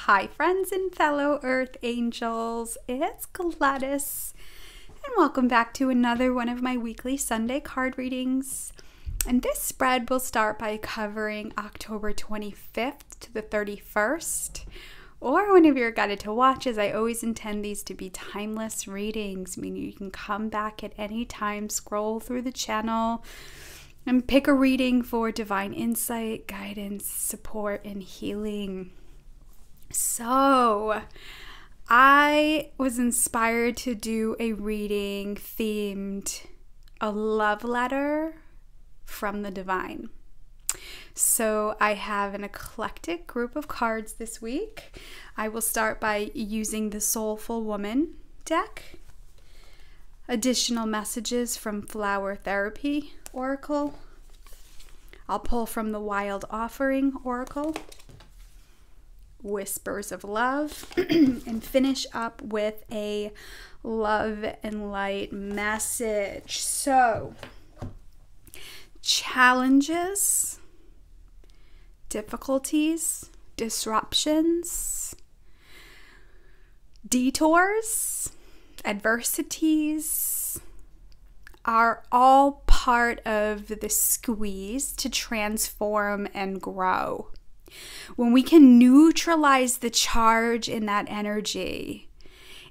Hi friends and fellow Earth Angels, it's Gladys and welcome back to another one of my weekly Sunday card readings. And this spread will start by covering October 25th to the 31st, or whenever you're guided to watch, as I always intend these to be timeless readings, meaning you can come back at any time, scroll through the channel, and pick a reading for divine insight, guidance, support, and healing. So, I was inspired to do a reading themed a love letter from the divine. So I have an eclectic group of cards this week. I will start by using the Soulful Woman deck, additional messages from Flower Therapy Oracle. I'll pull from the Wild Offering Oracle, Whispers of Love, and finish up with a Love and Light message. So, challenges, difficulties, disruptions, detours, adversities are all part of the squeeze to transform and grow. When we can neutralize the charge in that energy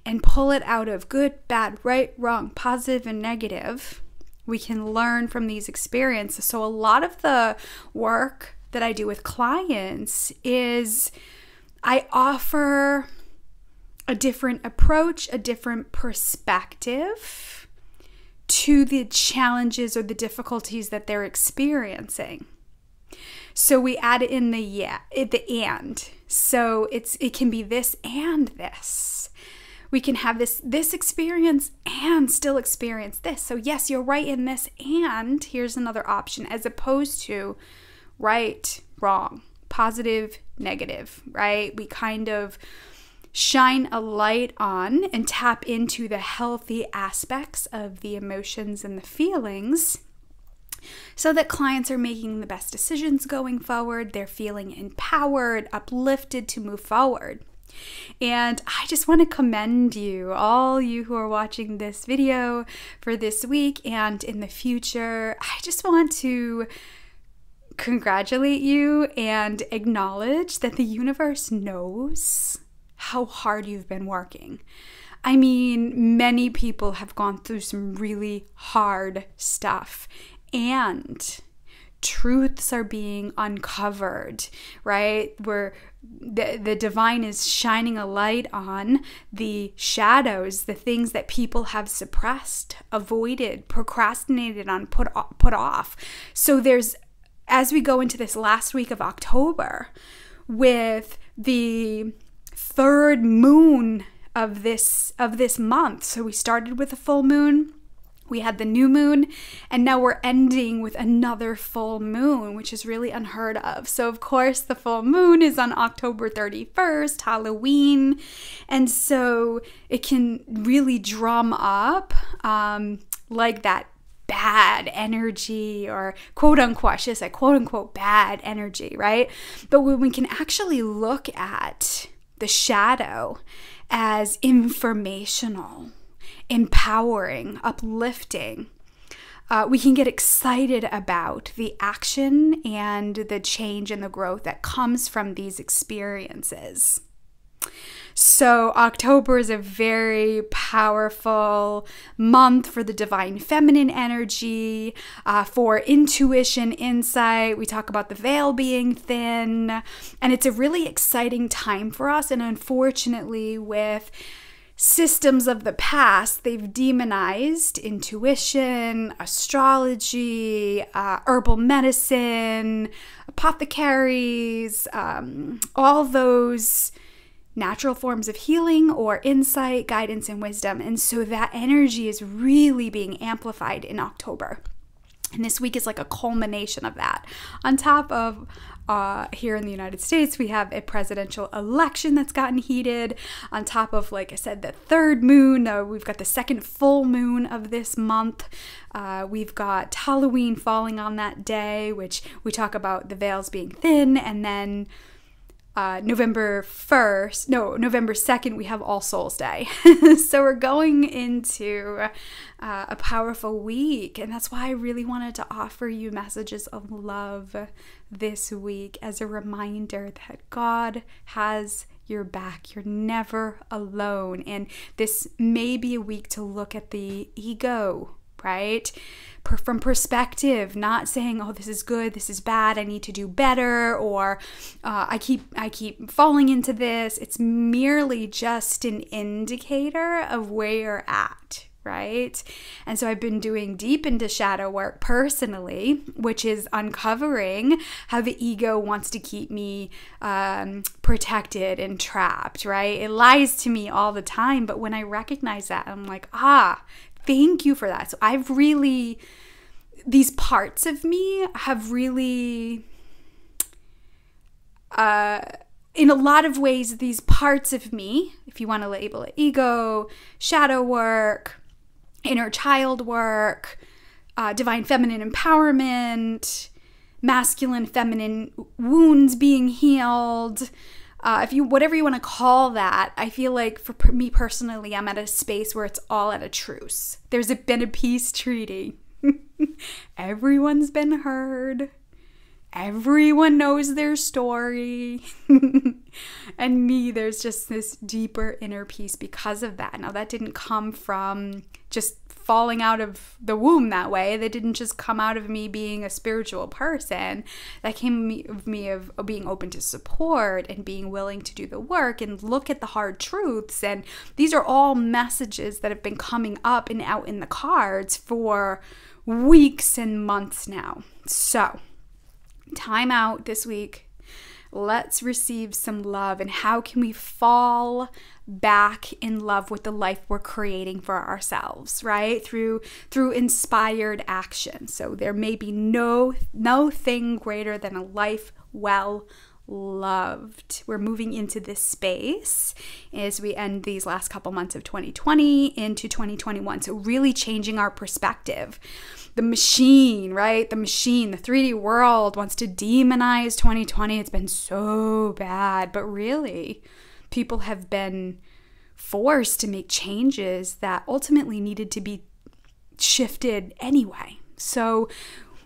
and pull it out of good, bad, right, wrong, positive, and negative, we can learn from these experiences. So a lot of the work that I do with clients is I offer a different approach, a different perspective to the challenges or the difficulties that they're experiencing. So we add in the and. So it can be this and this. We can have this experience and still experience this. So yes, you're right in this, and here's another option, as opposed to right, wrong, positive, negative, right? We kind of shine a light on and tap into the healthy aspects of the emotions and the feelings, so that clients are making the best decisions going forward. They're feeling empowered, uplifted to move forward. And I just want to commend you, all you who are watching this video for this week and in the future. I just want to congratulate you and acknowledge that the universe knows how hard you've been working. I mean, many people have gone through some really hard stuff, and truths are being uncovered, right? Where the divine is shining a light on the shadows, the things that people have suppressed, avoided, procrastinated on, put off. So as we go into this last week of October, with the third moon of this month. So we started with a full moon, we had the new moon, and now we're ending with another full moon, which is really unheard of. So of course the full moon is on October 31st, Halloween, and so it can really drum up like that bad energy, or quote unquote, I should say quote unquote bad energy, right? But when we can actually look at the shadow as informational, empowering, uplifting, we can get excited about the action and the change and the growth that comes from these experiences. So October is a very powerful month for the divine feminine energy, for intuition, insight. We talk about the veil being thin, and it's a really exciting time for us. And unfortunately, with systems of the past, they've demonized intuition, astrology, herbal medicine, apothecaries, all those natural forms of healing or insight, guidance, and wisdom. And so that energy is really being amplified in October. And this week is like a culmination of that. On top of here in the United States, we have a presidential election that's gotten heated. On top of, like I said, the third moon, we've got the second full moon of this month. We've got Halloween falling on that day, which we talk about the veils being thin, and then November 2nd, we have All Souls Day. So we're going into a powerful week. And that's why I really wanted to offer you messages of love this week as a reminder that God has your back. You're never alone. And this may be a week to look at the ego, right? From perspective, not saying, oh, this is good, this is bad, I need to do better, or I keep falling into this. It's merely just an indicator of where you're at, right? And so I've been doing deep into shadow work personally, which is uncovering how the ego wants to keep me protected and trapped, right? It lies to me all the time, but when I recognize that, I'm like, thank you for that. So these parts of me have really, in a lot of ways, these parts of me, if you want to label it ego, shadow work, inner child work, divine feminine empowerment, masculine feminine wounds being healed, whatever you want to call that, I feel like for me personally, I'm at a space where it's all at a truce. There's been a peace treaty. Everyone's been heard. Everyone knows their story. And me, there's just this deeper inner peace because of that. Now, that didn't come from just falling out of the womb that way. That didn't just come out of me being a spiritual person. That came of me of being open to support and being willing to do the work and look at the hard truths. And these are all messages that have been coming up and out in the cards for weeks and months now. So, time out this week. Let's receive some love. And how can we fall back in love with the life we're creating for ourselves, right? Through inspired action. So there may be no thing greater than a life well loved. We're moving into this space as we end these last couple months of 2020 into 2021. So really changing our perspective. The machine, right? The 3D world wants to demonize 2020. It's been so bad, but really, people have been forced to make changes that ultimately needed to be shifted anyway. So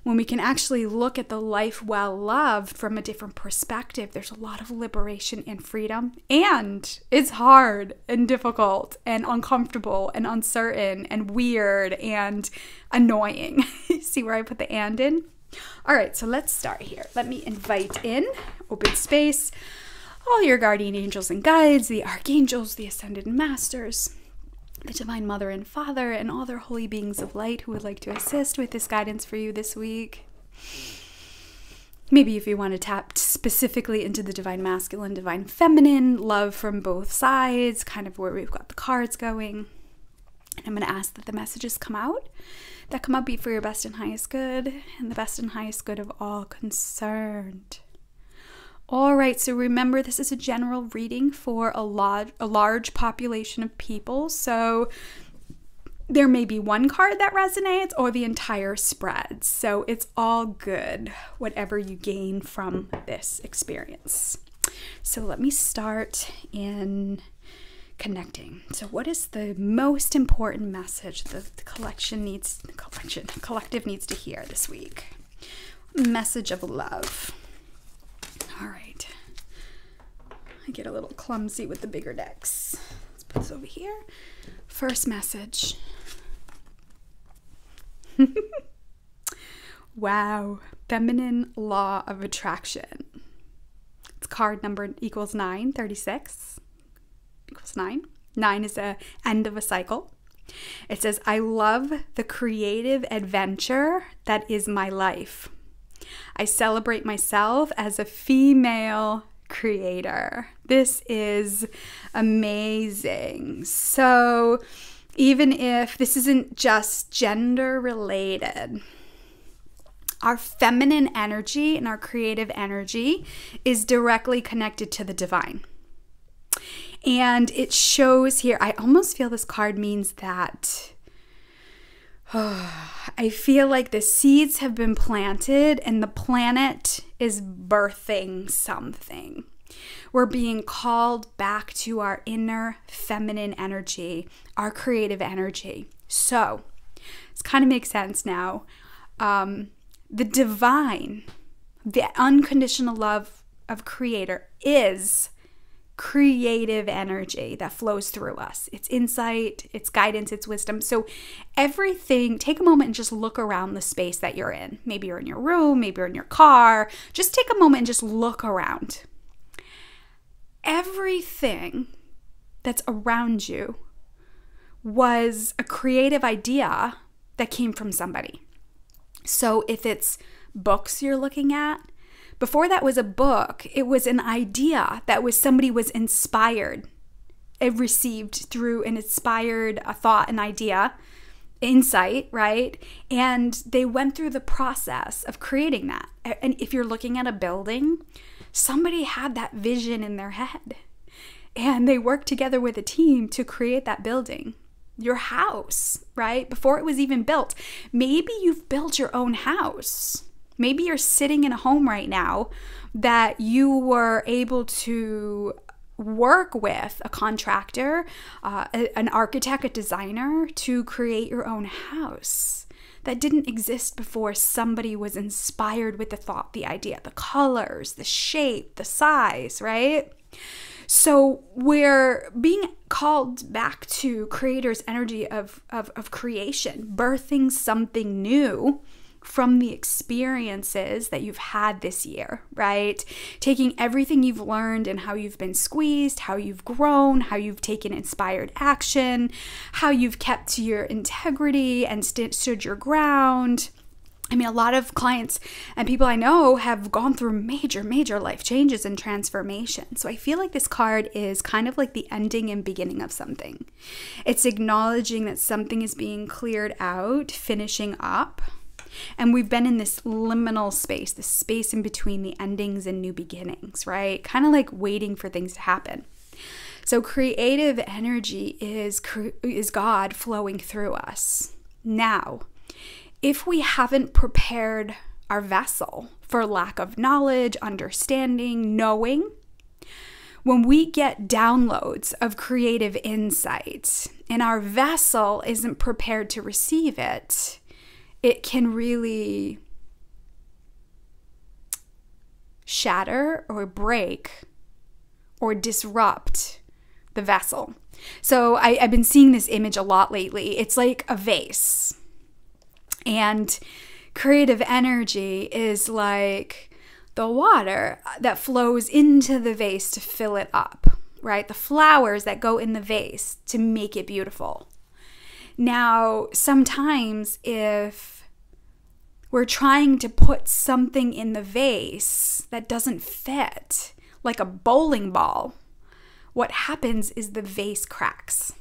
when we can actually look at the life well loved from a different perspective, there's a lot of liberation and freedom. And it's hard and difficult and uncomfortable and uncertain and weird and annoying. See where I put the and in? All right, so let's start here. Let me invite in, open space, all your guardian angels and guides, the archangels, the ascended masters, the Divine Mother and Father, and all their holy beings of light who would like to assist with this guidance for you this week. Maybe if you want to tap specifically into the Divine Masculine, Divine Feminine, love from both sides, kind of where we've got the cards going. And I'm going to ask that the messages that come out be for your best and highest good, and the best and highest good of all concerned. All right, so remember, this is a general reading for a large population of people. So there may be one card that resonates or the entire spread. So it's all good, whatever you gain from this experience. So let me start in connecting. So what is the most important message the collective needs to hear this week? Message of love. All right, I get a little clumsy with the bigger decks. Let's put this over here. First message. Wow, feminine law of attraction. Its card number equals 9, 36 equals 9. 9 is the end of a cycle. It says, I love the creative adventure that is my life. I celebrate myself as a female creator. This is amazing. So even if this isn't just gender related, our feminine energy and our creative energy is directly connected to the divine. And it shows here, I almost feel this card means that I feel like the seeds have been planted and the planet is birthing something. We're being called back to our inner feminine energy, our creative energy. So, this kind of makes sense now. The divine, the unconditional love of Creator is creative energy that flows through us. It's insight, it's guidance, it's wisdom. So everything, take a moment and just look around the space that you're in. Maybe you're in your room, maybe you're in your car. Just take a moment and just look around. Everything that's around you was a creative idea that came from somebody. So if it's books you're looking at, before that was a book, it was an idea that somebody was inspired. It received through an inspired a thought, an idea, insight, right? And they went through the process of creating that. And if you're looking at a building, somebody had that vision in their head. And they worked together with a team to create that building. Your house, right? Before it was even built. Maybe you've built your own house. Maybe you're sitting in a home right now that you were able to work with a contractor, an architect, a designer to create your own house that didn't exist before somebody was inspired with the thought, the idea, the colors, the shape, the size, right? So we're being called back to Creator's energy of creation, birthing something new from the experiences that you've had this year, right? Taking everything you've learned and how you've been squeezed, how you've grown, how you've taken inspired action, how you've kept to your integrity and stood your ground. I mean, a lot of clients and people I know have gone through major, major life changes and transformation. So I feel like this card is kind of like the ending and beginning of something. It's acknowledging that something is being cleared out, finishing up. And we've been in this liminal space, this space in between the endings and new beginnings, right? Kind of like waiting for things to happen. So creative energy is God flowing through us. Now, if we haven't prepared our vessel for lack of knowledge, understanding, knowing, when we get downloads of creative insight and our vessel isn't prepared to receive it, it can really shatter or break or disrupt the vessel. So I've been seeing this image a lot lately. It's like a vase. And creative energy is like the water that flows into the vase to fill it up, right? The flowers that go in the vase to make it beautiful. Now, sometimes if we're trying to put something in the vase that doesn't fit, like a bowling ball, what happens is the vase cracks.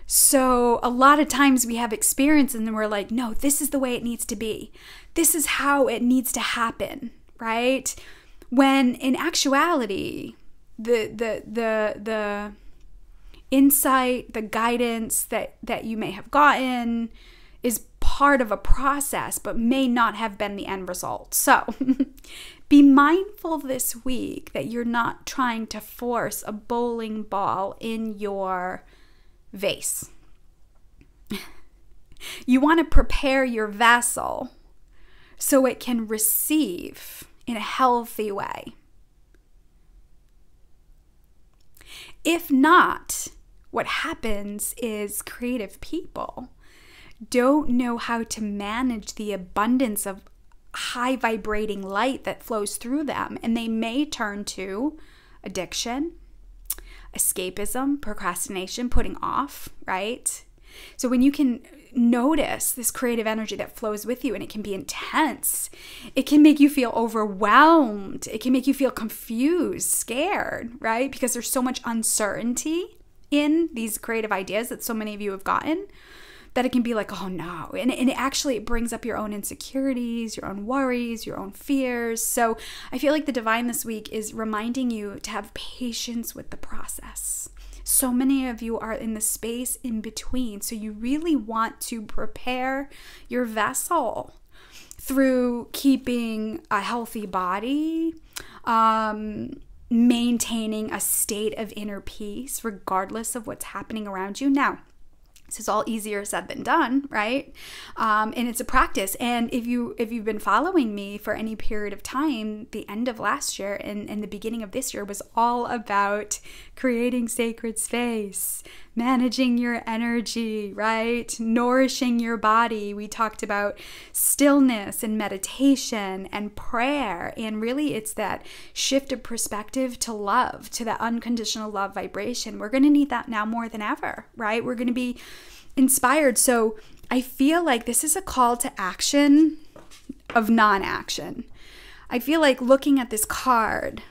So a lot of times we have experience and then we're like, no, this is the way it needs to be. This is how it needs to happen, right? When in actuality, the insight, the guidance that you may have gotten is part of a process, but may not have been the end result. So be mindful this week that you're not trying to force a bowling ball in your vase. You want to prepare your vessel so it can receive in a healthy way. If not, what happens is creative people don't know how to manage the abundance of high vibrating light that flows through them, and they may turn to addiction, escapism, procrastination, putting off, right? So when you can notice this creative energy that flows with you and it can be intense, it can make you feel overwhelmed. It can make you feel confused, scared, right? Because there's so much uncertainty in these creative ideas that so many of you have gotten that it can be like, oh no. And it actually brings up your own insecurities, your own worries, your own fears. So I feel like the divine this week is reminding you to have patience with the process. So many of you are in the space in between. So you really want to prepare your vessel through keeping a healthy body, maintaining a state of inner peace regardless of what's happening around you. Now, this is all easier said than done, right? And it's a practice. And if you've been following me for any period of time, the end of last year and the beginning of this year was all about creating sacred space, managing your energy, right? Nourishing your body. We talked about stillness and meditation and prayer. And really, it's that shift of perspective to love, to that unconditional love vibration. We're going to need that now more than ever, right? We're going to be inspired. So I feel like this is a call to action of non-action. I feel like looking at this card,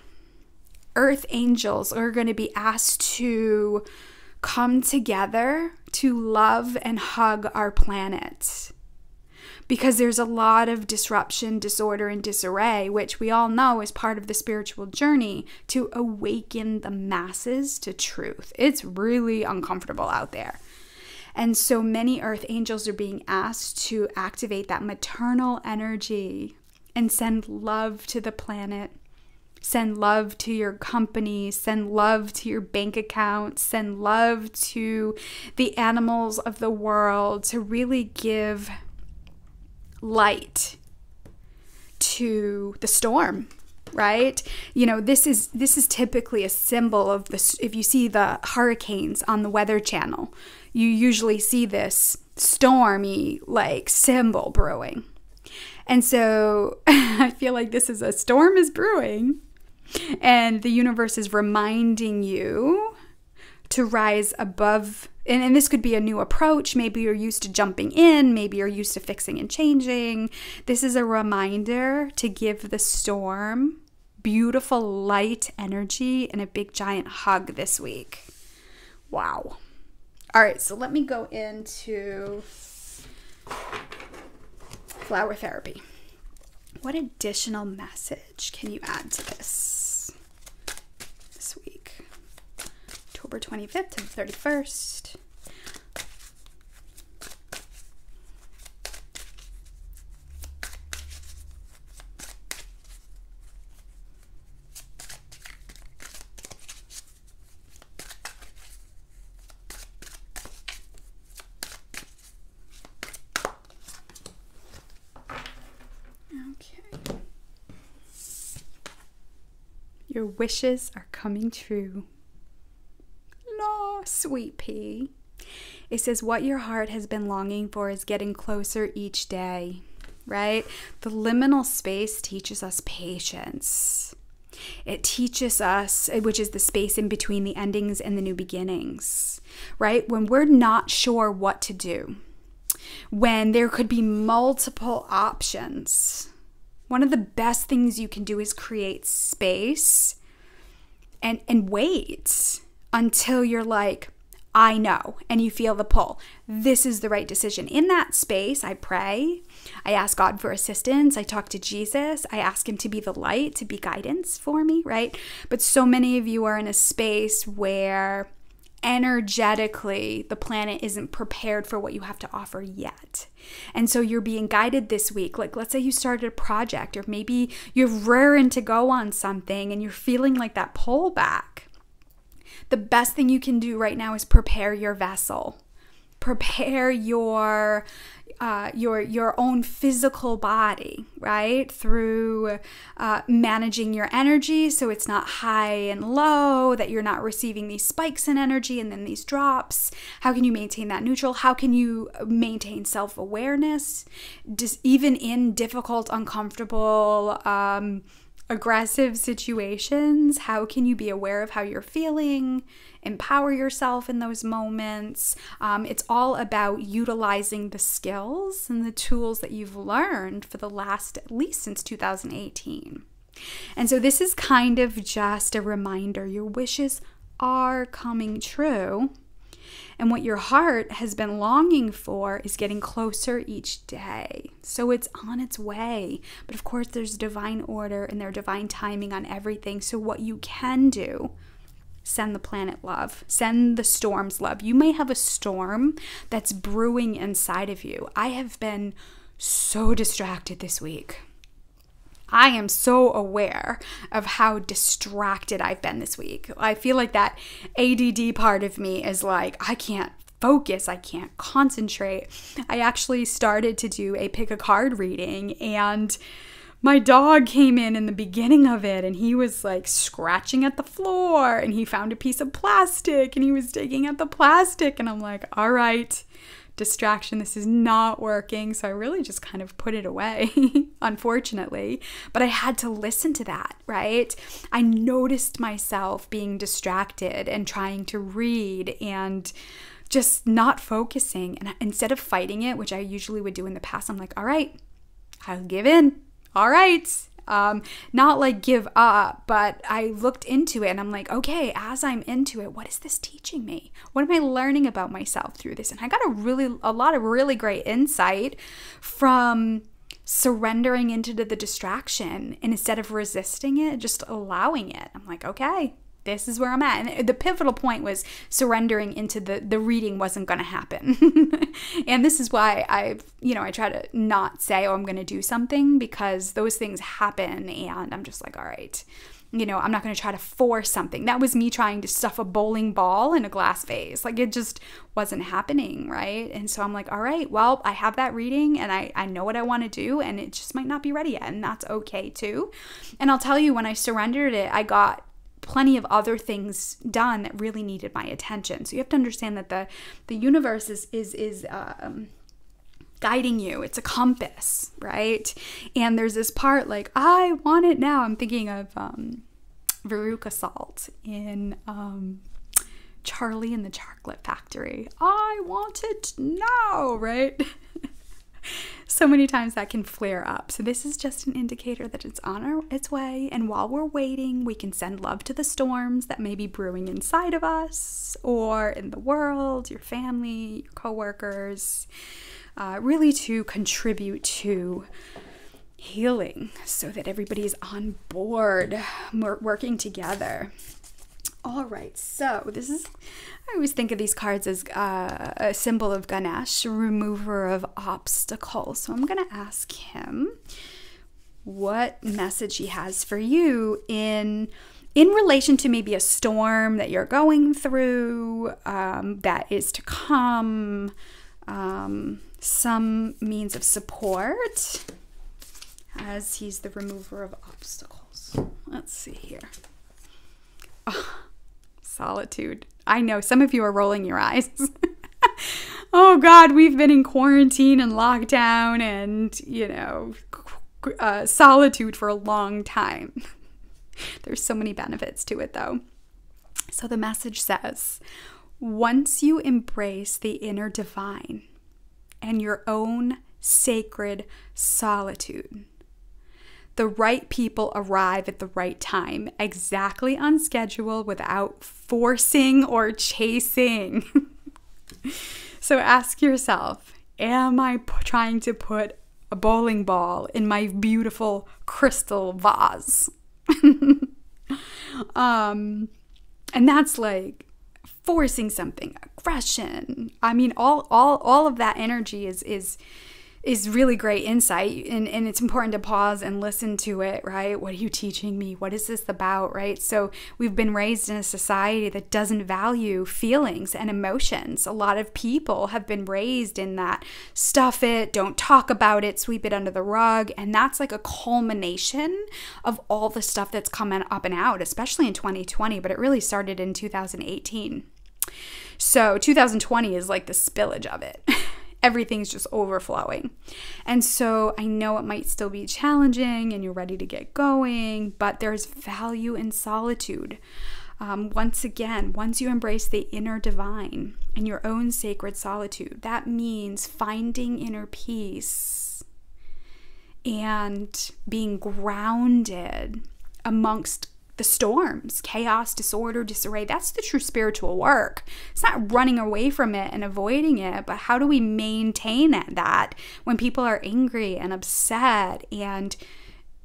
Earth Angels are going to be asked to come together to love and hug our planet. Because there's a lot of disruption, disorder, and disarray, which we all know is part of the spiritual journey to awaken the masses to truth. It's really uncomfortable out there. And so many Earth Angels are being asked to activate that maternal energy and send love to the planet. Send love to your company, send love to your bank account, send love to the animals of the world, to really give light to the storm, right? You know, this is typically a symbol of this. If you see the hurricanes on the Weather Channel, you usually see this stormy like symbol brewing. And so I feel like this is a storm is brewing, and the universe is reminding you to rise above. And this could be a new approach. Maybe you're used to jumping in. Maybe you're used to fixing and changing. This is a reminder to give the storm beautiful light energy and a big giant hug this week. Wow. All right, so let me go into flower therapy. What additional message can you add to this week? October 25th to the 31st. Your wishes are coming true. No, sweet pea. It says what your heart has been longing for is getting closer each day, right? The liminal space teaches us patience. It teaches us, which is the space in between the endings and the new beginnings, right? When we're not sure what to do, when there could be multiple options, one of the best things you can do is create space and wait until you're like, I know, and you feel the pull. This is the right decision. In that space, I pray. I ask God for assistance. I talk to Jesus. I ask him to be the light, to be guidance for me, right? But so many of you are in a space where energetically the planet isn't prepared for what you have to offer yet. And so you're being guided this week. Like, let's say you started a project, or maybe you're raring to go on something and you're feeling like that pullback. The best thing you can do right now is prepare your vessel. Prepare your own physical body, right? Through managing your energy so it's not high and low, that you're not receiving these spikes in energy and then these drops. How can you maintain that neutral? How can you maintain self-awareness? Just even in difficult, uncomfortable, aggressive situations, how can you be aware of how you're feeling, empower yourself in those moments? It's all about utilizing the skills and the tools that you've learned for the last, at least since 2018. And so this is kind of just a reminder, your wishes are coming true. And what your heart has been longing for is getting closer each day. So it's on its way. But of course, there's divine order and there's divine timing on everything. So what you can do, send the planet love. Send the storms love. You may have a storm that's brewing inside of you. I have been so distracted this week. I am so aware of how distracted I've been this week. I feel like that ADD part of me is like, I can't focus, I can't concentrate. I actually started to do a pick a card reading, and my dog came in the beginning of it, and he was like scratching at the floor, and he found a piece of plastic and he was digging at the plastic, and I'm like, all right, distraction, this is not working. So I really just kind of put it away, unfortunately. But I had to listen to that, right? I noticed myself being distracted and trying to read and just not focusing. And instead of fighting it, which I usually would do in the past, I'm like, all right, I'll give in. All right. Not like give up, but I looked into it and I'm like, okay, as I'm into it, what is this teaching me? What am I learning about myself through this? And I got a lot of really great insight from surrendering into the distraction, and instead of resisting it, just allowing it. I'm like, okay, this is where I'm at. And the pivotal point was surrendering into the reading wasn't going to happen. And this is why I try to not say, oh, I'm going to do something, because those things happen and I'm just like, all right, I'm not going to try to force something. That was me trying to stuff a bowling ball in a glass vase. Like, it just wasn't happening, right? And so I'm like, all right, well, I have that reading and I know what I want to do, and it just might not be ready yet, and that's okay too. And I'll tell you, when I surrendered it, I got plenty of other things done that really needed my attention. So you have to understand that the universe is guiding you. It's a compass, right? And there's this part like, I want it now. I'm thinking of Veruca Salt in Charlie and the Chocolate Factory. I want it now, right? So many times that can flare up. So this is just an indicator that it's on its way. And while we're waiting, we can send love to the storms that may be brewing inside of us or in the world, your family, your coworkers, really to contribute to healing so that everybody is on board, working together. All right, so I always think of these cards as a symbol of Ganesh, remover of obstacles. So I'm going to ask him what message he has for you in relation to maybe a storm that you're going through, that is to come, some means of support, as he's the remover of obstacles. Let's see here. Oh, solitude. I know some of you are rolling your eyes. Oh God, we've been in quarantine and lockdown and, solitude for a long time. There's so many benefits to it though. So the message says, once you embrace the inner divine and your own sacred solitude, the right people arrive at the right time, exactly on schedule, without forcing or chasing. So ask yourself, am I trying to put a bowling ball in my beautiful crystal vase? And that's like forcing something, aggression. I mean, all of that energy is really great insight, and it's important to pause and listen to it, right? What are you teaching me? What is this about, right? So we've been raised in a society that doesn't value feelings and emotions. A lot of people have been raised in that stuff it, don't talk about it, sweep it under the rug, and that's like a culmination of all the stuff that's coming up and out, especially in 2020, but it really started in 2018. So 2020 is like the spillage of it. Everything's just overflowing. And so I know it might still be challenging and you're ready to get going, but there's value in solitude. Once again, once you embrace the inner divine and your own sacred solitude, that means finding inner peace and being grounded amongst the storms, chaos, disorder, disarray. That's the true spiritual work. It's not running away from it and avoiding it, but how do we maintain that when people are angry and upset and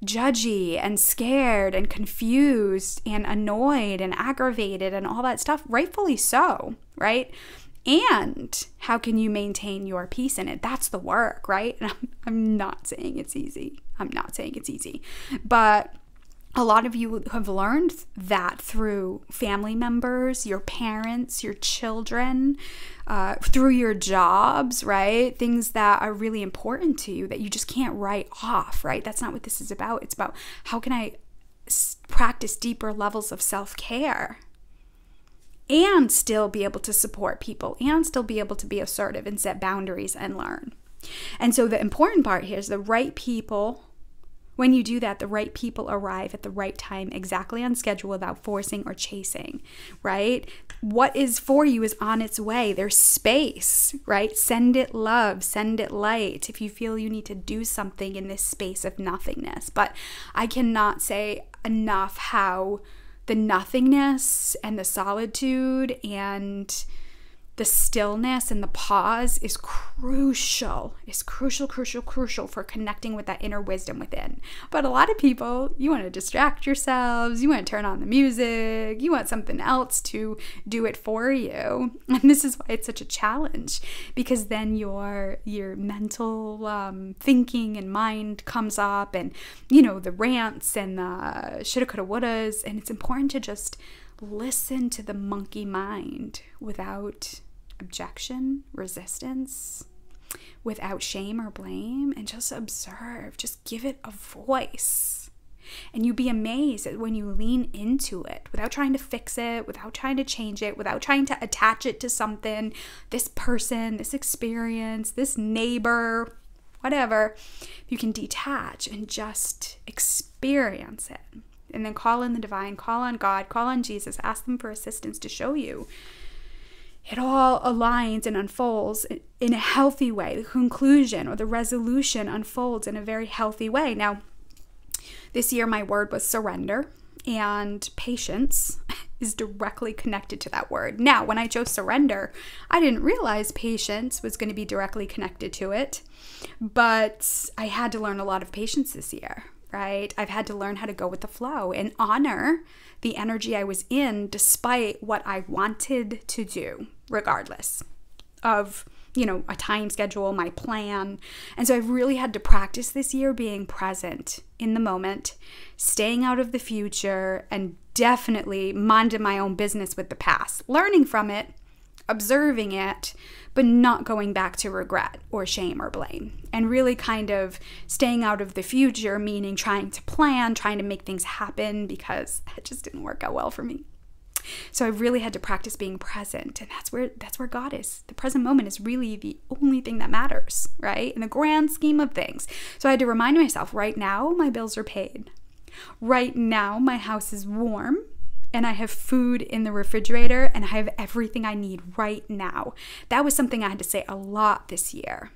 judgy and scared and confused and annoyed and aggravated and all that stuff, rightfully so, right? And how can you maintain your peace in it? That's the work, right? And I'm not saying it's easy. I'm not saying it's easy. But a lot of you have learned that through family members, your parents, your children, through your jobs, right? Things that are really important to you that you just can't write off, right? That's not what this is about. It's about how can I practice deeper levels of self-care and still be able to support people and still be able to be assertive and set boundaries and learn. And so the important part here is the right people. When you do that, the right people arrive at the right time, exactly on schedule without forcing or chasing, right? What is for you is on its way. There's space, right? Send it love, send it light if you feel you need to do something in this space of nothingness. But I cannot say enough how the nothingness and the solitude and the stillness and the pause is crucial. It's crucial for connecting with that inner wisdom within. But a lot of people, you want to distract yourselves, you want to turn on the music, you want something else to do it for you. And this is why it's such a challenge, because then your mental thinking and mind comes up, and the rants and the shoulda, coulda, wouldas, and it's important to just listen to the monkey mind without objection, resistance, without shame or blame, and just observe. Just give it a voice. And you'd be amazed at when you lean into it without trying to fix it, without trying to change it, without trying to attach it to something, this person, this experience, this neighbor, whatever. You can detach and just experience it. And then call in the divine, call on God, call on Jesus, ask them for assistance to show you. It all aligns and unfolds in a healthy way. The conclusion or the resolution unfolds in a very healthy way. Now, this year my word was surrender, and patience is directly connected to that word. Now, when I chose surrender, I didn't realize patience was going to be directly connected to it, but I had to learn a lot of patience this year. Right? I've had to learn how to go with the flow and honor the energy I was in despite what I wanted to do, regardless of, a time schedule, my plan. And so I've really had to practice this year being present in the moment, staying out of the future, and definitely minding my own business with the past, learning from it, observing it, but not going back to regret or shame or blame, and really kind of staying out of the future, meaning trying to plan, trying to make things happen, because it just didn't work out well for me. So I really had to practice being present, and that's where God is. The present moment is really the only thing that matters, right? In the grand scheme of things. So I had to remind myself, right now my bills are paid. Right now my house is warm, and I have food in the refrigerator, and I have everything I need right now. That was something I had to say a lot this year,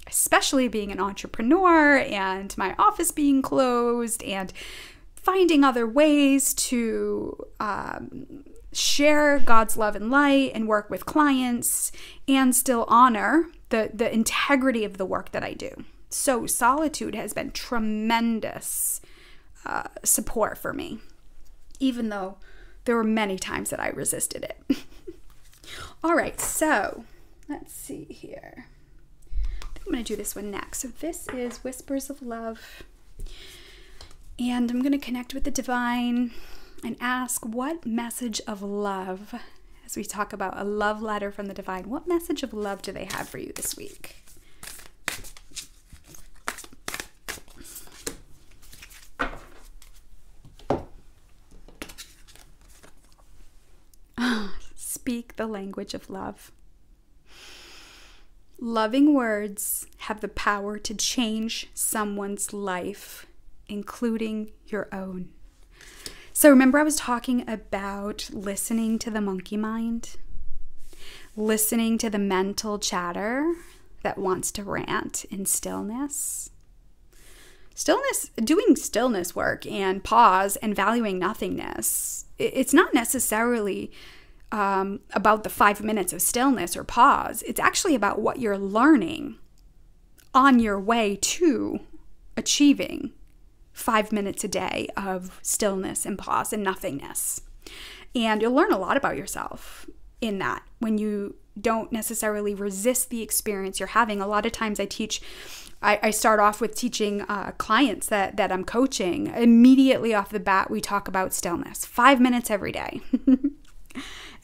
especially being an entrepreneur and my office being closed, and finding other ways to share God's love and light and work with clients and still honor the integrity of the work that I do. So solitude has been tremendous support for me, even though there were many times that I resisted it. All right, so let's see here. I think I'm going to do this one next. So this is Whispers of Love. And I'm going to connect with the divine and ask, what message of love, as we talk about a love letter from the divine, what message of love do they have for you this week? Speak the language of love. Loving words have the power to change someone's life, including your own. So remember, I was talking about listening to the monkey mind, listening to the mental chatter that wants to rant in stillness. Doing stillness work and pause and valuing nothingness. It's not necessarily about the 5 minutes of stillness or pause. It's actually about what you're learning on your way to achieving 5 minutes a day of stillness and pause and nothingness. And you'll learn a lot about yourself in that when you don't necessarily resist the experience you're having. A lot of times I start off with teaching clients that I'm coaching. Immediately off the bat, we talk about stillness, 5 minutes every day.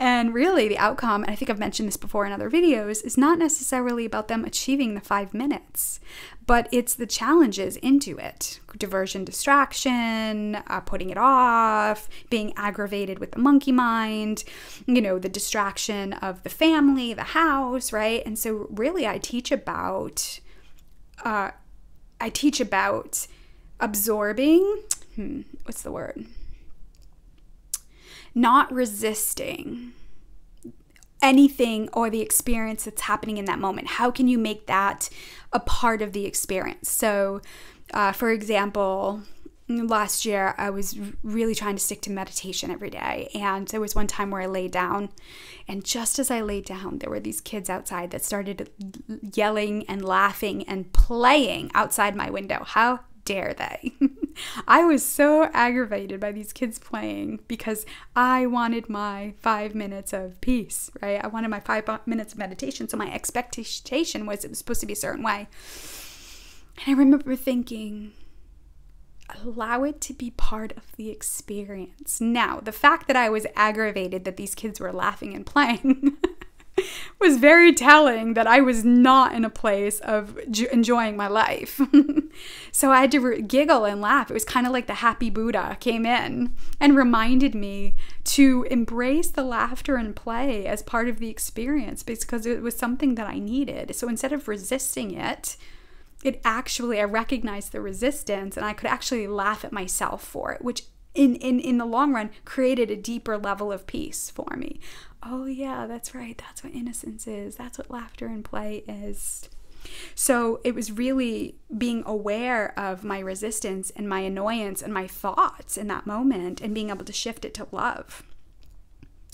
And really the outcome, and I think I've mentioned this before in other videos, is not necessarily about them achieving the 5 minutes, but it's the challenges into it. Diversion, distraction, putting it off, being aggravated with the monkey mind, the distraction of the family, the house, right? And so really I teach about absorbing, what's the word? Not resisting anything or the experience that's happening in that moment. How can you make that a part of the experience? So, for example, last year I was really trying to stick to meditation every day. And there was one time where I laid down, and just as I laid down, there were these kids outside that started yelling and laughing and playing outside my window. How dare they? I was so aggravated by these kids playing because I wanted my 5 minutes of peace, right? I wanted my 5 minutes of meditation. So my expectation was it was supposed to be a certain way. And I remember thinking, allow it to be part of the experience. Now, the fact that I was aggravated that these kids were laughing and playing was very telling that I was not in a place of enjoying my life. So I had to giggle and laugh. It was kind of like the happy Buddha came in and reminded me to embrace the laughter and play as part of the experience because it was something that I needed. So instead of resisting it, I recognized the resistance, and I could actually laugh at myself for it, which in the long run created a deeper level of peace for me. Oh yeah, that's right. That's what innocence is. That's what laughter and play is. So it was really being aware of my resistance and my annoyance and my thoughts in that moment and being able to shift it to love.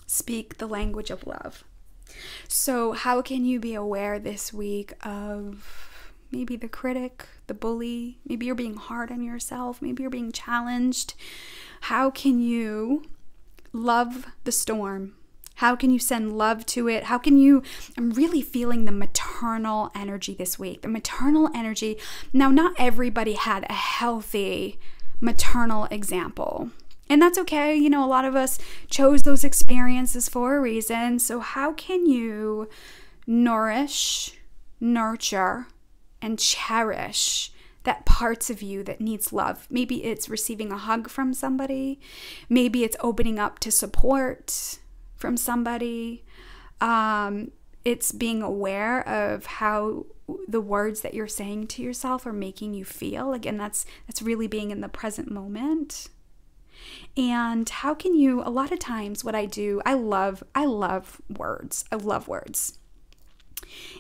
Speak the language of love. So how can you be aware this week of maybe the critic, the bully? Maybe you're being hard on yourself. Maybe you're being challenged. How can you love the storm? How can you send love to it? I'm really feeling the maternal energy this week. The maternal energy. Now, not everybody had a healthy maternal example. And that's okay. A lot of us chose those experiences for a reason. So how can you nourish, nurture, and cherish that parts of you that needs love? Maybe it's receiving a hug from somebody. Maybe it's opening up to support from somebody. It's being aware of how the words that you're saying to yourself are making you feel. Again, that's really being in the present moment. And how can you, a lot of times what I do, I love words. I love words.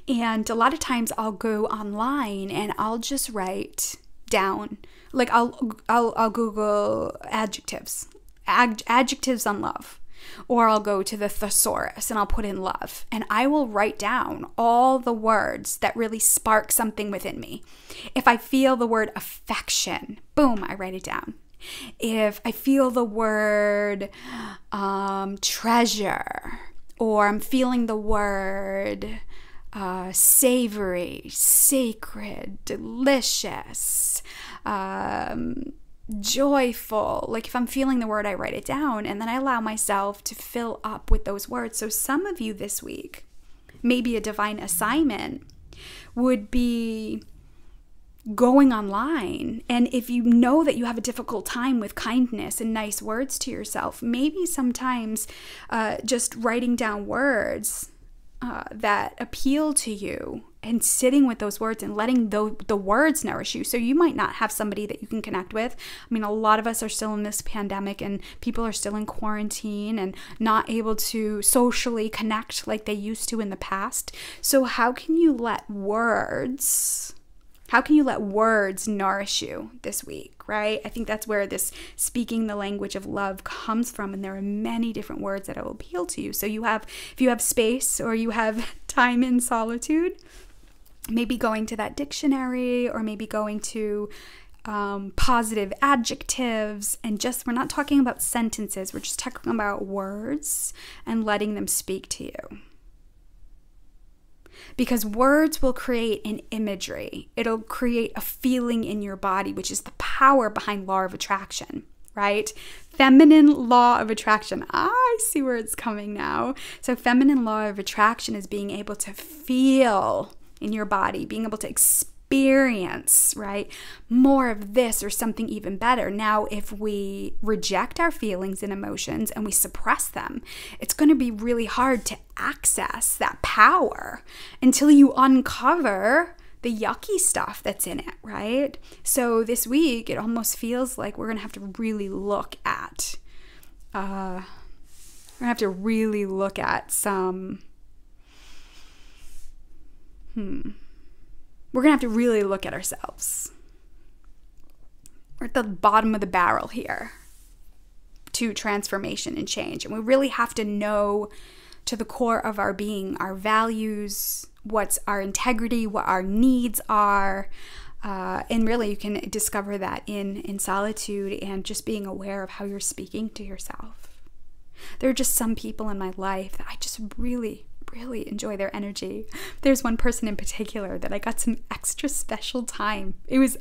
And a lot of times I'll go online and I'll just write down, like I'll Google adjectives on love. Or I'll go to the thesaurus and I'll put in love, and I will write down all the words that really spark something within me. If I feel the word affection, boom, I write it down. If I feel the word treasure, or I'm feeling the word savory, sacred, delicious, joyful, like if I'm feeling the word, I write it down, and then I allow myself to fill up with those words. So some of you this week, maybe a divine assignment would be going online, and if you know that you have a difficult time with kindness and nice words to yourself, maybe sometimes just writing down words that appeal to you and sitting with those words and letting the words nourish you. So you might not have somebody that you can connect with. I mean, a lot of us are still in this pandemic and people are still in quarantine and not able to socially connect like they used to in the past. So how can you let words nourish you this week, right? I think that's where this speaking the language of love comes from, and there are many different words that will appeal to you. So if you have space or you have time in solitude, maybe going to that dictionary, or maybe going to positive adjectives, and we're not talking about sentences, we're just talking about words and letting them speak to you. because words will create an imagery. It'll create a feeling in your body, which is the power behind law of attraction, right? Feminine law of attraction. I see where it's coming now. So feminine law of attraction is being able to feel in your body, being able to experience, right, more of this or something even better. Now, if we reject our feelings and emotions and we suppress them, it's going to be really hard to access that power until you uncover the yucky stuff that's in it, right? So this week, it almost feels like we're going to have to really look at, some, we're going to have to really look at ourselves. We're at the bottom of the barrel here to transformation and change. And we really have to know to the core of our being, our values, what's our integrity, what our needs are. And really you can discover that in solitude and just being aware of how you're speaking to yourself. There are just some people in my life that I just really enjoy their energy. There's one person in particular that I got some extra special time. It was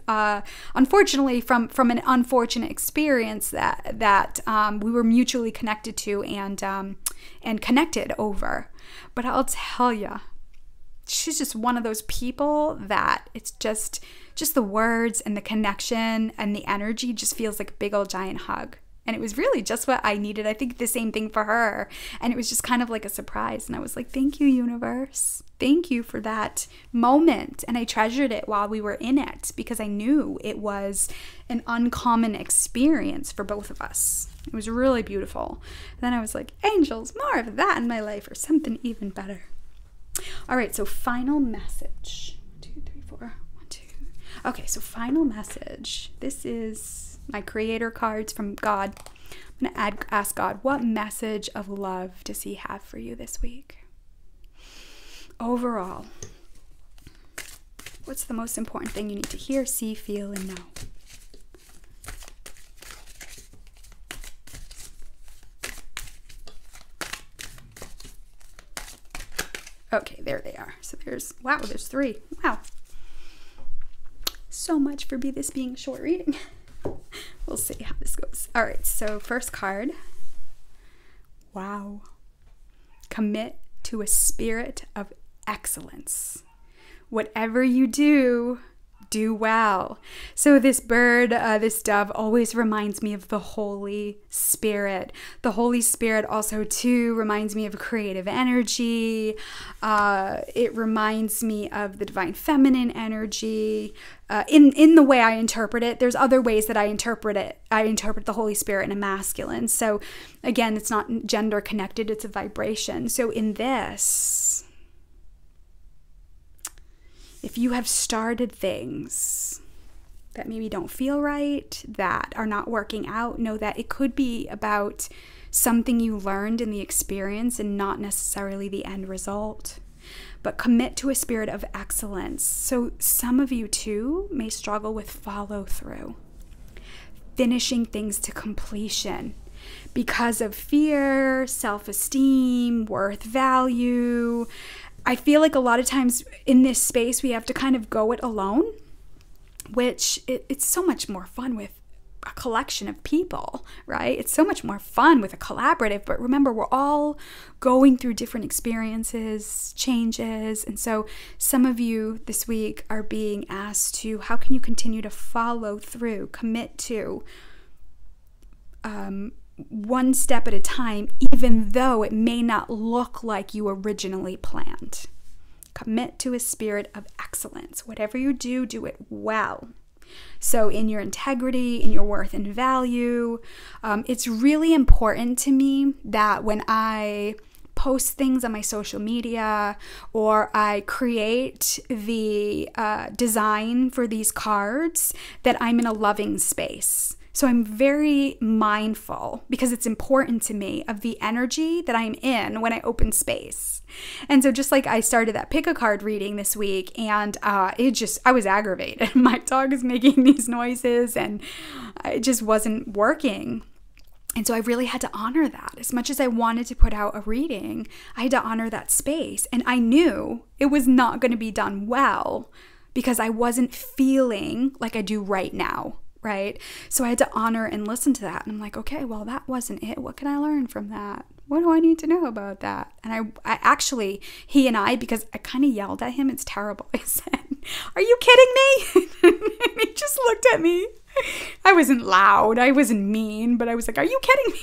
unfortunately from an unfortunate experience that we were mutually connected to and connected over. But I'll tell you, she's just one of those people that it's just the words and the connection and the energy just feels like a big old giant hug. And it was really just what I needed. I think the same thing for her. And it was just kind of like a surprise. And I was like, thank you, universe. Thank you for that moment. And I treasured it while we were in it because I knew it was an uncommon experience for both of us. It was really beautiful. And then I was like, angels, more of that in my life or something even better. All right, so final message. 1, 2, 3, 4. 1, 2. Okay, so final message. This is my creator cards from God. I'm going to ask God, what message of love does he have for you this week? Overall, what's the most important thing you need to hear, see, feel, and know? Okay, there they are. So there's 3. Wow. So much for this being a short reading. We'll see how this goes. All right, so first card. Wow. Commit to a spirit of excellence. Whatever you do, do well. So this bird, this dove always reminds me of the Holy Spirit. The Holy Spirit also too reminds me of creative energy. It reminds me of the divine feminine energy. In the way I interpret it, there's other ways that I interpret it. I interpret the Holy Spirit in a masculine. So again, it's not gender connected, it's a vibration. So in this, if you have started things that maybe don't feel right, that are not working out, know that it could be about something you learned in the experience and not necessarily the end result. But commit to a spirit of excellence. So some of you too may struggle with follow through, finishing things to completion because of fear, self-esteem, worth, value. I feel like a lot of times in this space, we have to kind of go it alone, which it's so much more fun with a collection of people, right? It's so much more fun with a collaborative, but remember, we're all going through different experiences, changes, and so some of you this week are being asked to, how can you continue to follow through, commit to one step at a time, even though it may not look like you originally planned. Commit to a spirit of excellence. Whatever you do, do it well. So in your integrity, in your worth and value, it's really important to me that when I post things on my social media or I create the design for these cards, that I'm in a loving space. So I'm very mindful, because it's important to me, of the energy that I'm in when I open space. And so just like I started that pick a card reading this week, and I was aggravated. My dog is making these noises and it just wasn't working. And so I really had to honor that. As much as I wanted to put out a reading, I had to honor that space. And I knew it was not going to be done well because I wasn't feeling like I do right now, right? So I had to honor and listen to that. And I'm like, okay, well, that wasn't it. What can I learn from that? What do I need to know about that? And I actually, he and I, because I kind of yelled at him, it's terrible. I said, are you kidding me? And he just looked at me. I wasn't loud. I wasn't mean, but I was like, are you kidding me?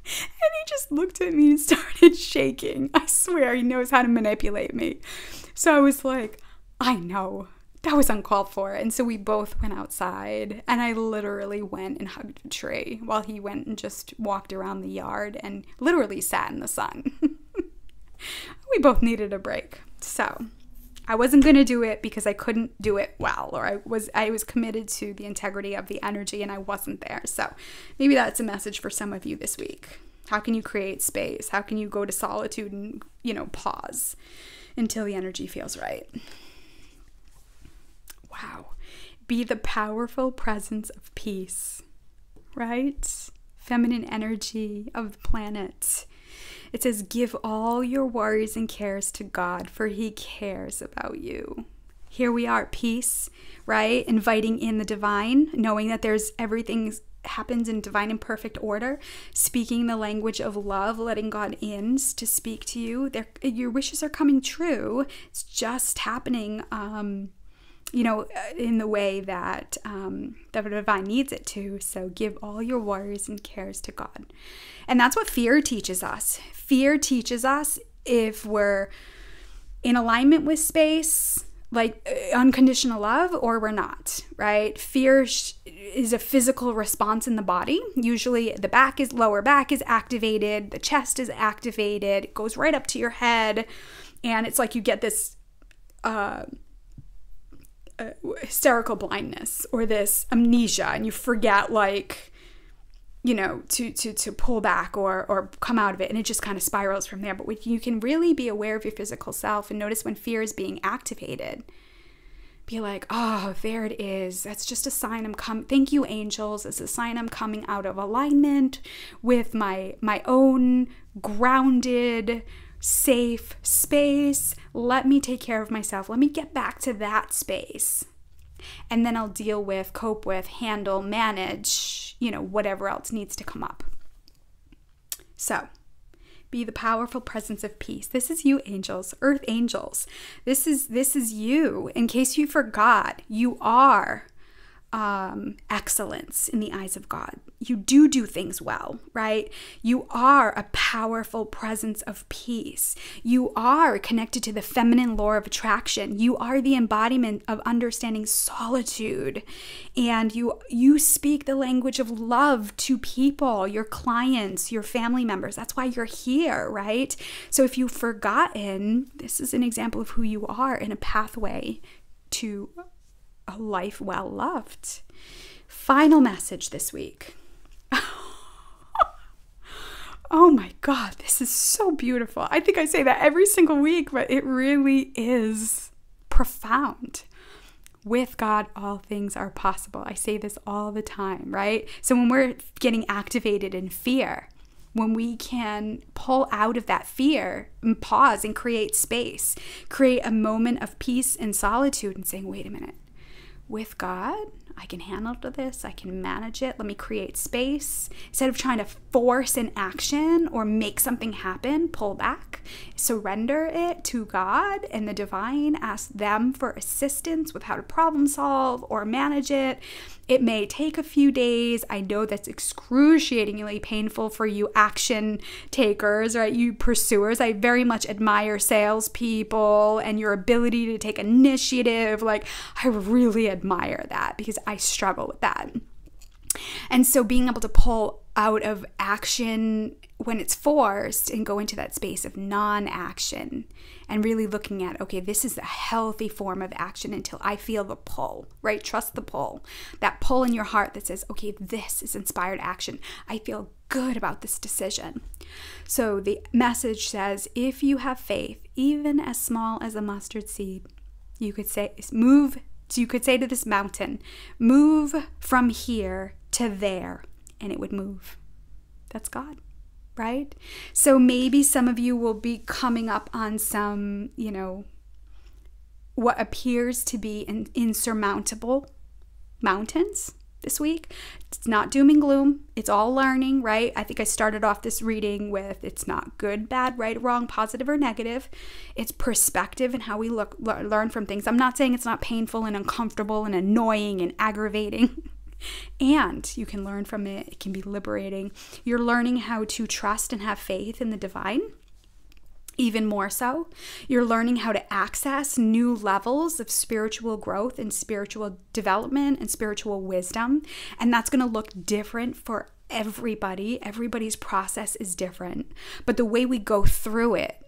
And he just looked at me and started shaking. I swear he knows how to manipulate me. So I was like, I know. That was uncalled for. And so we both went outside, and I literally went and hugged a tree while he went and just walked around the yard and literally sat in the sun. We both needed a break. So I wasn't going to do it because I couldn't do it well, or I was committed to the integrity of the energy and I wasn't there. So maybe that's a message for some of you this week. How can you create space? How can you go to solitude and, pause until the energy feels right? Wow. Be the powerful presence of peace, right? Feminine energy of the planet. It says, give all your worries and cares to God, for he cares about you. Here we are, peace, right? Inviting in the divine, knowing that everything happens in divine and perfect order, speaking the language of love, letting God in to speak to you. Your wishes are coming true. It's just happening, in the way that the divine needs it to. So give all your worries and cares to God. And that's what fear teaches us. Fear teaches us, if we're in alignment with space, like unconditional love, or we're not, right? Fear is a physical response in the body. Usually the lower back is activated, the chest is activated, it goes right up to your head, and it's like you get this hysterical blindness or this amnesia, and you forget, to pull back or come out of it, and it just kind of spirals from there. But when you can really be aware of your physical self and notice when fear is being activated, be like, oh, there it is. That's just a sign I'm coming. Thank you, angels. It's a sign I'm coming out of alignment with my own grounded, safe space. Let me take care of myself. Let me get back to that space. And then I'll deal with, cope with, handle, manage, whatever else needs to come up. So, be the powerful presence of peace. This is you, angels, earth angels. This is you. In case you forgot, you are excellence in the eyes of God. You do things well, right? You are a powerful presence of peace. You are connected to the feminine law of attraction. You are the embodiment of understanding solitude. And you speak the language of love to people, your clients, your family members. That's why you're here, right? So if you've forgotten, this is an example of who you are in a pathway to a life well loved. Final message this week. Oh my God, this is so beautiful. I think I say that every single week, but it really is profound. With God, all things are possible. I say this all the time, right? So when we're getting activated in fear, when we can pull out of that fear and pause and create space, create a moment of peace and solitude and saying, wait a minute, with God, I can handle this, I can manage it, let me create space. Instead of trying to force an action or make something happen, pull back, surrender it to God and the divine, ask them for assistance with how to problem solve or manage it. It may take a few days. I know that's excruciatingly painful for you action takers, right? You pursuers. I very much admire salespeople and your ability to take initiative. I really admire that because I struggle with that. And so being able to pull out of action when it's forced and go into that space of non-action and really looking at, okay, this is a healthy form of action until I feel the pull, right? Trust the pull. That pull in your heart that says, okay, this is inspired action. I feel good about this decision. So the message says, if you have faith, even as small as a mustard seed, you could say, you could say to this mountain, move from here to there, and it would move. That's God, right? So maybe some of you will be coming up on some, what appears to be insurmountable mountains this week. It's not doom and gloom. It's all learning, right? I think I started off this reading with it's not good, bad, right, wrong, positive or negative. It's perspective and how we learn from things. I'm not saying it's not painful and uncomfortable and annoying and aggravating. And you can learn from it. It can be liberating. You're learning how to trust and have faith in the divine. Even more so, you're learning how to access new levels of spiritual growth and spiritual development and spiritual wisdom. And that's going to look different for everybody. Everybody's process is different. But the way we go through it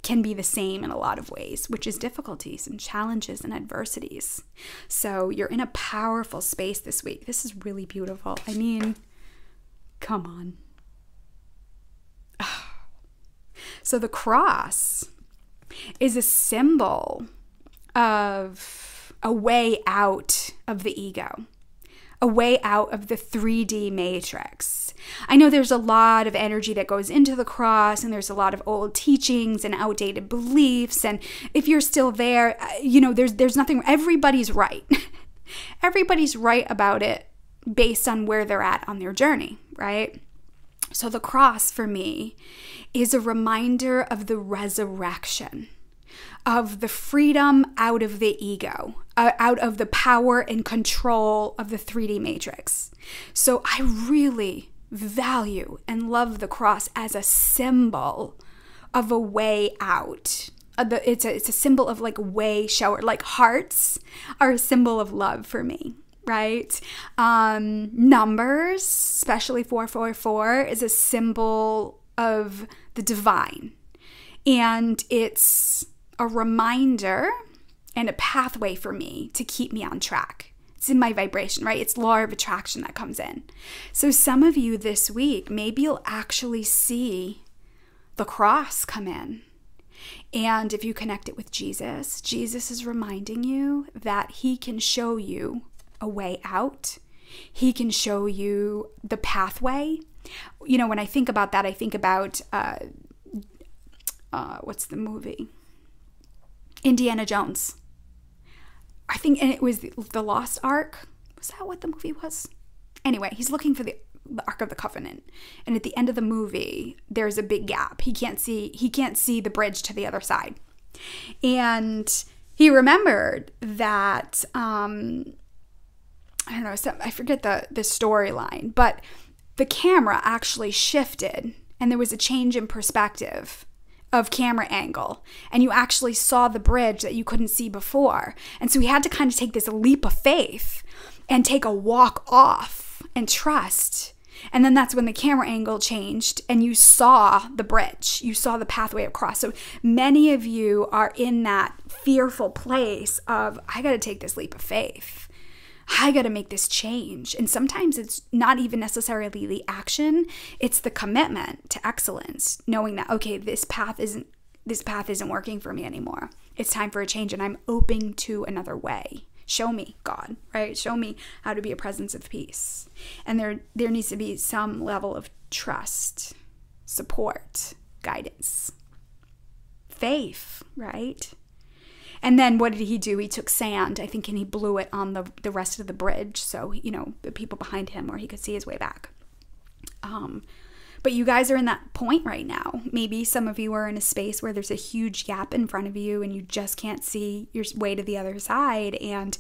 can be the same in a lot of ways, which is difficulties and challenges and adversities. So you're in a powerful space this week. This is really beautiful. I mean, come on. So the cross is a symbol of a way out of the ego, a way out of the 3D matrix. I know there's a lot of energy that goes into the cross, and there's a lot of old teachings and outdated beliefs. And if you're still there, there's nothing. Everybody's right. Everybody's right about it based on where they're at on their journey, right? So the cross for me is a reminder of the resurrection, of the freedom out of the ego, out of the power and control of the 3D matrix. So I really value and love the cross as a symbol of a way out. It's a symbol of like way shower, like hearts are a symbol of love for me. Right? Numbers, especially 444, is a symbol of the divine. And it's a reminder and a pathway for me to keep me on track. It's in my vibration, right? It's law of attraction that comes in. So some of you this week, maybe you'll actually see the cross come in. And if you connect it with Jesus, Jesus is reminding you that he can show you a way out. He can show you the pathway. When I think about that, I think about what's the movie? Indiana Jones. I think, and it was the Lost Ark. Was that what the movie was? Anyway, he's looking for the Ark of the Covenant, and at the end of the movie, there's a big gap. He can't see the bridge to the other side, and he remembered that. I don't know, I forget the storyline, but the camera actually shifted and there was a change in perspective of camera angle, and you actually saw the bridge that you couldn't see before. And so he had to kind of take this leap of faith and take a walk off and trust. And then that's when the camera angle changed and you saw the bridge, you saw the pathway across. So many of you are in that fearful place of, I got to take this leap of faith. I got to make this change. And sometimes it's not even necessarily the action, it's the commitment to excellence, knowing that, okay, this path isn't working for me anymore. It's time for a change and I'm open to another way. Show me, God, right? Show me how to be a presence of peace. And there needs to be some level of trust, support, guidance, faith, right? And then what did he do? He took sand, I think, and he blew it on the rest of the bridge. So, the people behind him, where he could see his way back. But you guys are in that point right now. Maybe some of you are in a space where there's a huge gap in front of you and you just can't see your way to the other side. And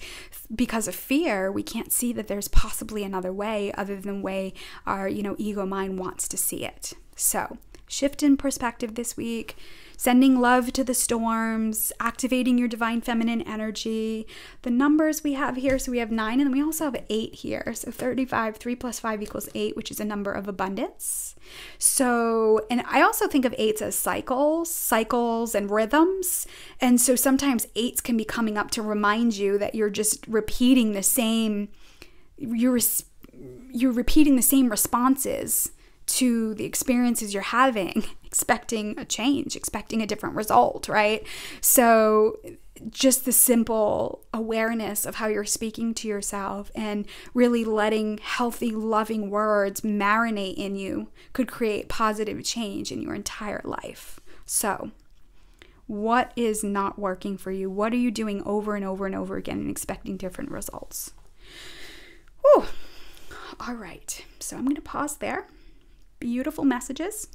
because of fear, we can't see that there's possibly another way other than the way our, ego mind wants to see it. So shift in perspective this week. Sending love to the storms, activating your divine feminine energy. The numbers we have here, so we have 9 and then we also have 8 here. So 35, 3 plus 5 equals 8, which is a number of abundance. So, and I also think of 8s as cycles and rhythms. And so sometimes 8s can be coming up to remind you that you're just repeating the same, you're repeating the same responses to the experiences you're having, expecting a change, expecting a different result, right? So just the simple awareness of how you're speaking to yourself and really letting healthy, loving words marinate in you could create positive change in your entire life. So what is not working for you? What are you doing over and over and over again and expecting different results? Whew. All right, so I'm going to pause there. Beautiful messages.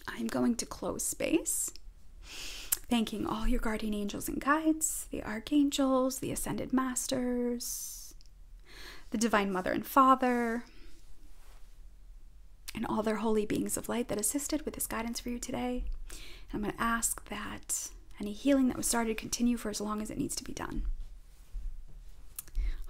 I'm going to close space, thanking all your guardian angels and guides, the archangels, the ascended masters, the divine mother and father, and all their holy beings of light that assisted with this guidance for you today. And I'm going to ask that any healing that was started continue for as long as it needs to be done.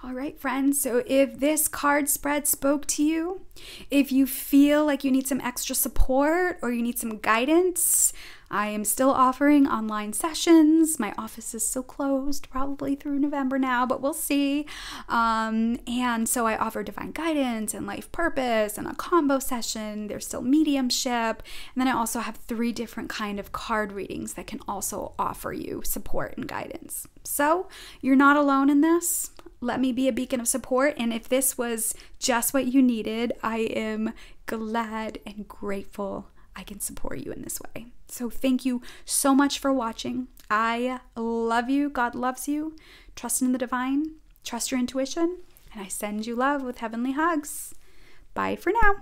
All right, friends, so if this card spread spoke to you, if you feel like you need some extra support or you need some guidance, I am still offering online sessions. My office is still closed, probably through November now, but we'll see. And so I offer divine guidance and life purpose and a combo session. There's still mediumship. And then I also have 3 different kind of card readings that can also offer you support and guidance. So you're not alone in this. Let me be a beacon of support. And if this was just what you needed, I am glad and grateful I can support you in this way. So thank you so much for watching. I love you. God loves you. Trust in the divine. Trust your intuition. And I send you love with heavenly hugs. Bye for now.